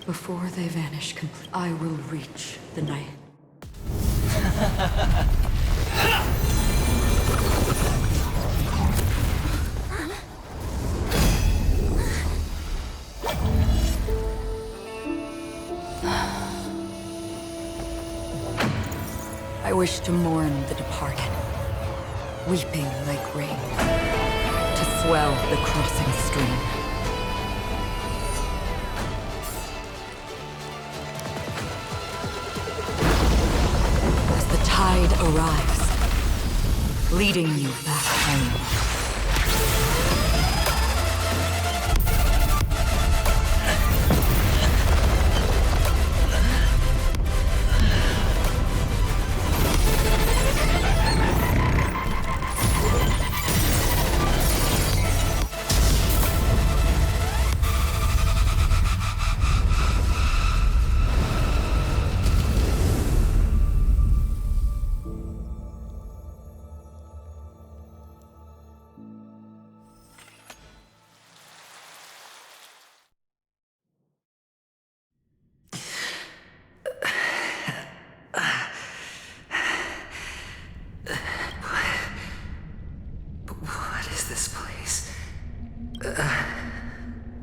Before they vanish completely, I will reach the night. I wish to mourn the departed, weeping like rain, to swell the crossing stream. As the tide arrives, leading you back home.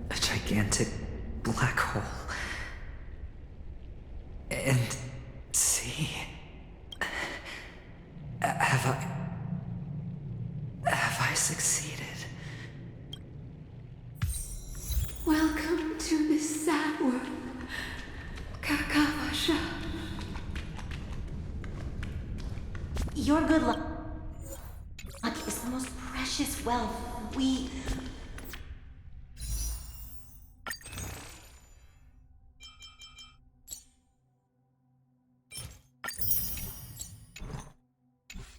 A gigantic black hole. And see, have I succeeded? Welcome to this sad world, Kakavasha. Your good luck is the most precious wealth we...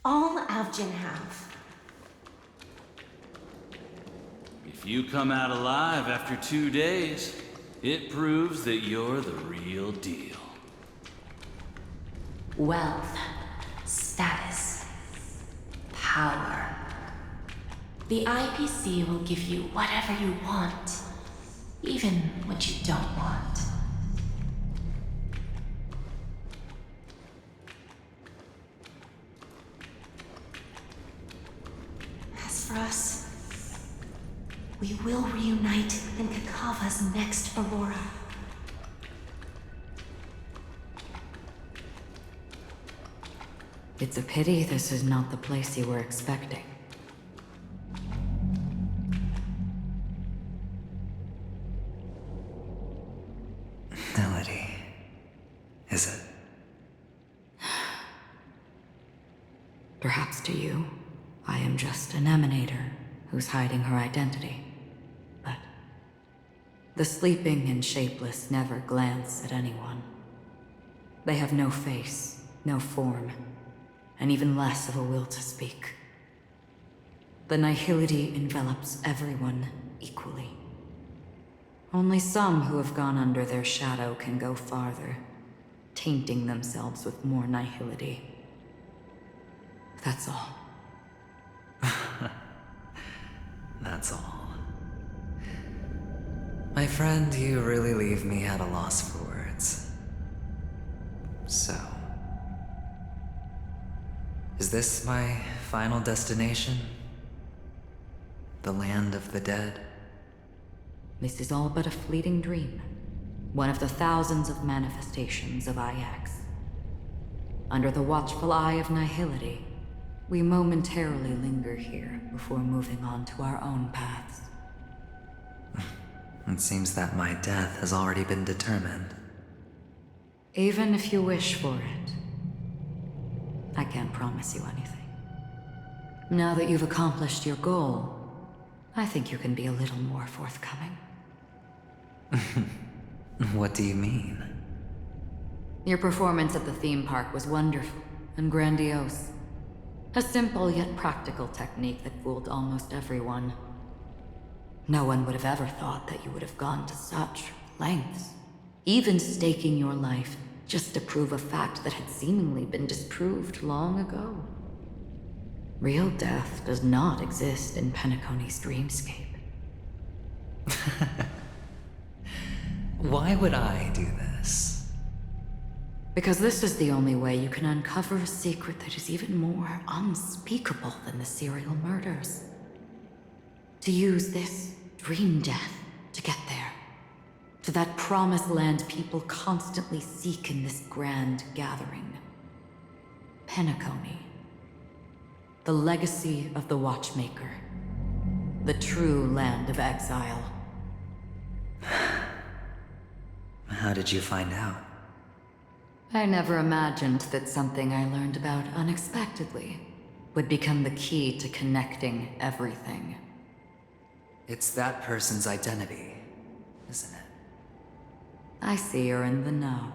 all Avgin have. If you come out alive after 2 days, it proves that you're the real deal. Wealth, status, power. The IPC will give you whatever you want, even what you don't want. As for us, we will reunite in Kakava's next Aurora. It's a pity this is not the place you were expecting. Melody, is it? Perhaps to you, I am just an emanator who's hiding her identity. But the sleeping and shapeless never glance at anyone. They have no face, no form, and even less of a will to speak. The nihility envelops everyone equally. Only some who have gone under their shadow can go farther, tainting themselves with more nihility. That's all. That's all. My friend, you really leave me at a loss for words. So, is this my final destination? The land of the dead? This is all but a fleeting dream. One of the thousands of manifestations of IX. Under the watchful eye of nihility, we momentarily linger here before moving on to our own paths. It seems that my death has already been determined. Even if you wish for it, I can't promise you anything. Now that you've accomplished your goal, I think you can be a little more forthcoming. What do you mean? Your performance at the theme park was wonderful and grandiose. A simple yet practical technique that fooled almost everyone. No one would have ever thought that you would have gone to such lengths, even staking your life just to prove a fact that had seemingly been disproved long ago. Real death does not exist in Penacony's dreamscape. Why would I do this? Because this is the only way you can uncover a secret that is even more unspeakable than the serial murders. To use this dream death to get there. To that promised land people constantly seek in this grand gathering. Penacony. The legacy of the Watchmaker. The true land of exile. How did you find out? I never imagined that something I learned about unexpectedly would become the key to connecting everything. It's that person's identity, isn't it? I see you're in the know.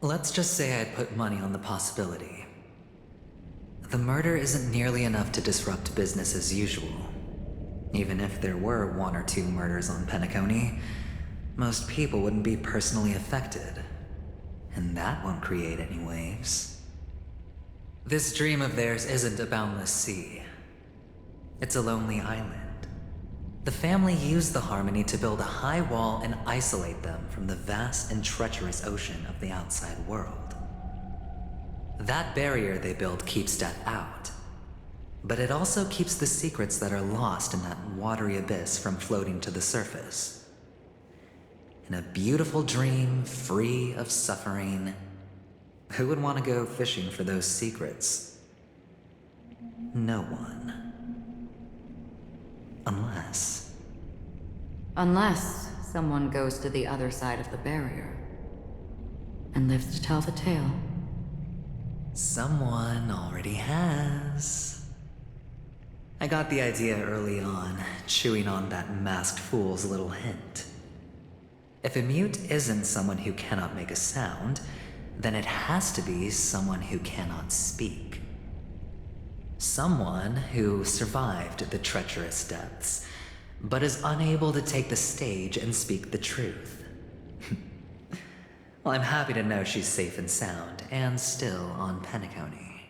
Let's just say I'd put money on the possibility. The murder isn't nearly enough to disrupt business as usual. Even if there were 1 or 2 murders on Penacony, most people wouldn't be personally affected. And that won't create any waves. This dream of theirs isn't a boundless sea. It's a lonely island. The family used the Harmony to build a high wall and isolate them from the vast and treacherous ocean of the outside world. That barrier they built keeps death out, but it also keeps the secrets that are lost in that watery abyss from floating to the surface. In a beautiful dream, free of suffering, who would want to go fishing for those secrets? No one. Unless someone goes to the other side of the barrier and lives to tell the tale. Someone already has. I got the idea early on, chewing on that masked fool's little hint. If a mute isn't someone who cannot make a sound, then it has to be someone who cannot speak. Someone who survived the treacherous depths, but is unable to take the stage and speak the truth. Well, I'm happy to know she's safe and sound, and still on Penacony.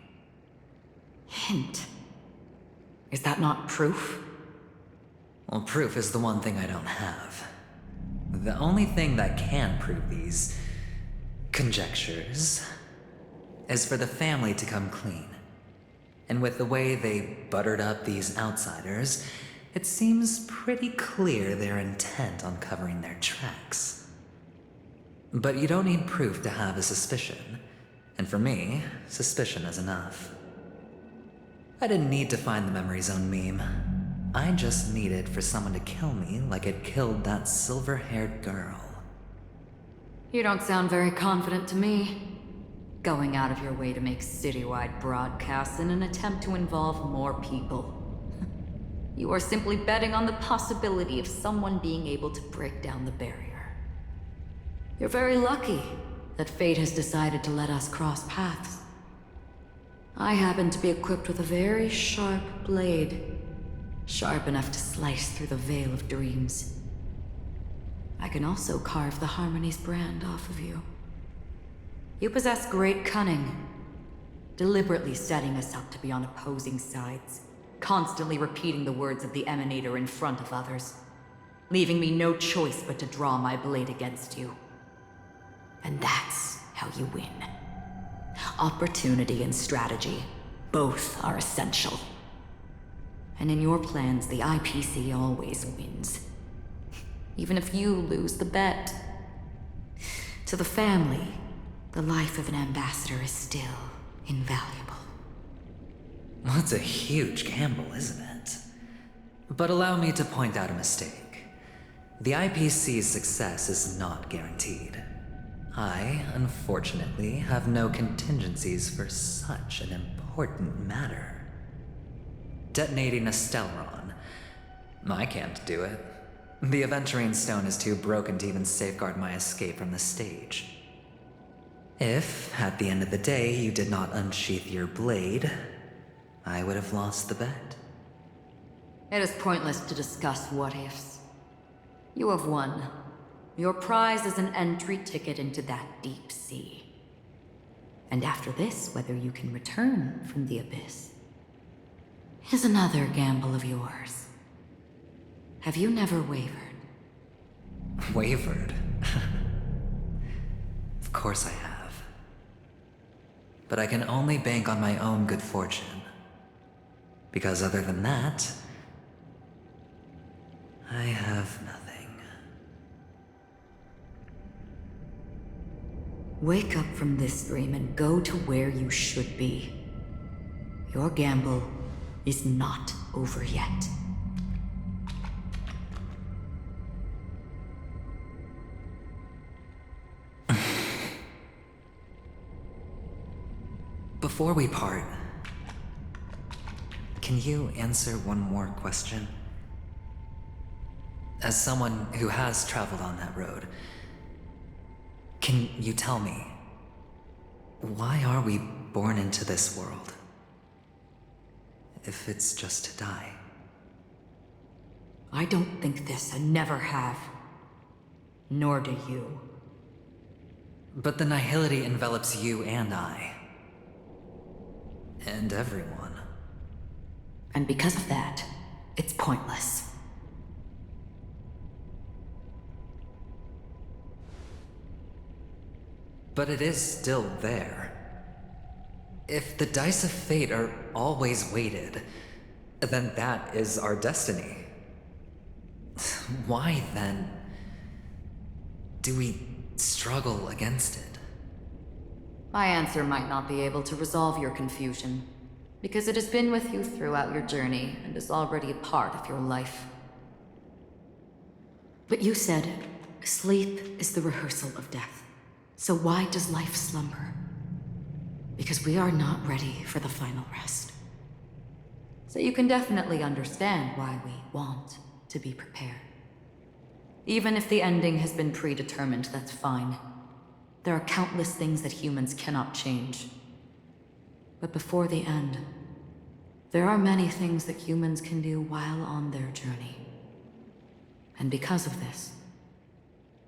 Hint. Is that not proof? Well, proof is the one thing I don't have. The only thing that can prove these conjectures is for the family to come clean. And with the way they buttered up these outsiders, it seems pretty clear they're intent on covering their tracks. But you don't need proof to have a suspicion. And for me, suspicion is enough. I didn't need to find the memory zone meme. I just needed for someone to kill me like it killed that silver-haired girl. You don't sound very confident to me. Going out of your way to make citywide broadcasts in an attempt to involve more people. You are simply betting on the possibility of someone being able to break down the barrier. You're very lucky that fate has decided to let us cross paths. I happen to be equipped with a very sharp blade. Sharp enough to slice through the veil of dreams. I can also carve the Harmony's brand off of you. You possess great cunning, deliberately setting us up to be on opposing sides, constantly repeating the words of the Emanator in front of others, leaving me no choice but to draw my blade against you. And that's how you win. Opportunity and strategy, both are essential. And in your plans, the IPC always wins. Even if you lose the bet. To the family, the life of an ambassador is still invaluable. Well, it's a huge gamble, isn't it? But allow me to point out a mistake. The IPC's success is not guaranteed. I, unfortunately, have no contingencies for such an important matter. Detonating a Stellaron. I can't do it. The Aventurine Stone is too broken to even safeguard my escape from the stage. If, at the end of the day, you did not unsheath your blade, I would have lost the bet. It is pointless to discuss what-ifs. You have won. Your prize is an entry ticket into that deep sea. And after this, whether you can return from the abyss is another gamble of yours. Have you never wavered? Wavered? Of course I have. But I can only bank on my own good fortune. Because other than that, I have nothing. Wake up from this dream and go to where you should be. Your gamble is not over yet. Before we part, can you answer one more question? As someone who has traveled on that road, can you tell me, why are we born into this world? If it's just to die. I don't think this and never have. Nor do you. But the nihility envelops you and I. And everyone. And because of that, it's pointless. But it is still there. If the dice of fate are always weighted, then that is our destiny. Why, then, do we struggle against it? My answer might not be able to resolve your confusion, because it has been with you throughout your journey and is already a part of your life. But you said, sleep is the rehearsal of death. So why does life slumber? Because we are not ready for the final rest. So you can definitely understand why we want to be prepared. Even if the ending has been predetermined, that's fine. There are countless things that humans cannot change. But before the end, there are many things that humans can do while on their journey. And because of this,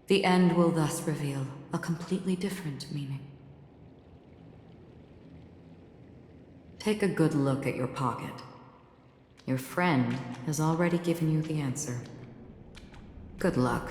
the end will thus reveal a completely different meaning. Take a good look at your pocket. Your friend has already given you the answer. Good luck.